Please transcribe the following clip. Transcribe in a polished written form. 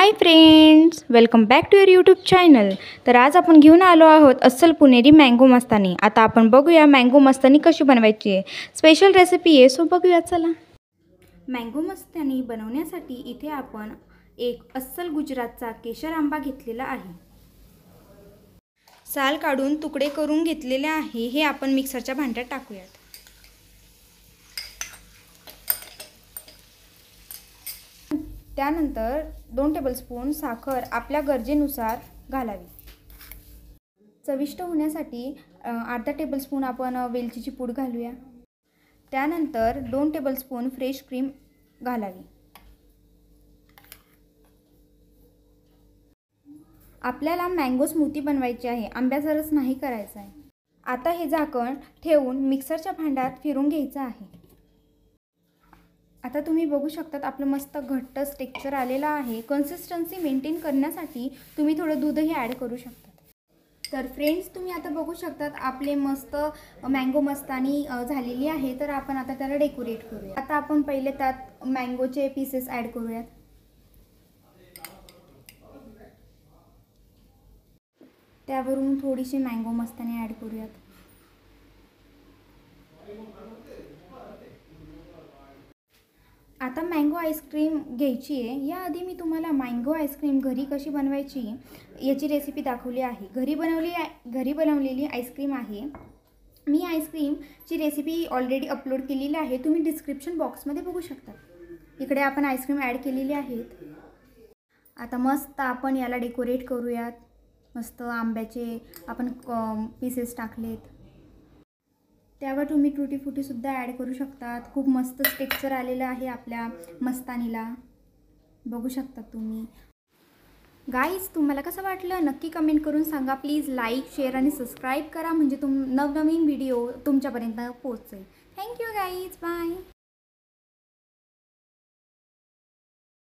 High friends, welcome back to your YouTube channel. तर आज आपण घेऊन आलो आहोत अस्सल पुणेरी मँगो मस्तानी। आता आपण बघूया मँगो मस्तानी कशी बनवायची आहे। स्पेशल रेसिपी आहे, सो बघूया चला। मँगो मस्तानी बनवण्यासाठी इथे आपण एक अस्सल गुजरातचा केशर आंबा घेतलेला आहे। साल काढून तुकडे करून घेतलेले आहे। हे आपण मिक्सरच्या भांड्यात टाकूयात। त्यानंतर 2 टेबलस्पून साखर आपल्या गरजेनुसार घालावी। चविष्ट होण्यासाठी अर्धा टेबलस्पून आपण वेलचीची पूड घालूया। त्यानंतर 2 टेबलस्पून फ्रेश क्रीम घालावी। आपल्याला मँगो स्मूथी बनवायची आहे, आंब्याचा रस नाही करायचा आहे। आता हे झाकण ठेवून मिक्सरच्या भांड्यात फिरून घ्यायचं आहे। आता तुम्ही बघू शकतात आपलं मस्त घट्ट टेक्स्चर आलेला आहे। कन्सिस्टन्सी मेंटेन करण्यासाठी तुम्ही थोडं दूधही ॲड करू शकता। तर फ्रेंड्स, तुम्ही आता बघू शकतात आपले मस्त मँगो मस्तानी झालेली आहे। तर आपण आता त्याला डेकोरेट करूया। आता आपण पहिले त्यात मँगोचे पीसेस ॲड करूयात। त्यावरून थोडीशी मँगो मस्तानी ॲड करूयात। आता मँगो आईस्क्रीम घ्यायची आहे। याआधी मी तुम्हाला मँगो आईस्क्रीम घरी कशी बनवायची याची रेसिपी दाखवली आहे। घरी बनवलेली आईस्क्रीम आहे। मी आईस्क्रीमची रेसिपी ऑलरेडी अपलोड केलेली आहे, तुम्ही डिस्क्रिप्शन बॉक्समध्ये बघू शकता। इकडे आपण आईस्क्रीम ॲड केलेली आहेत। आता मस्त आपण याला डेकोरेट करूयात। मस्त आंब्याचे आपण पीसेस टाकलेत। त्यावर तुम्ही टूटी फ्रुटीसुद्धा ॲड करू शकतात। खूप मस्त टेक्स्चर आलेलं आहे आपल्या मस्तानीला, बघू शकता तुम्ही। गाईज, तुम्हाला कसं वाटलं नक्की कमेंट करून सांगा। प्लीज लाईक, शेअर आणि सबस्क्राईब करा, म्हणजे नवनवीन व्हिडिओ तुमच्यापर्यंत पोहोचेल। Thank you guys, bye.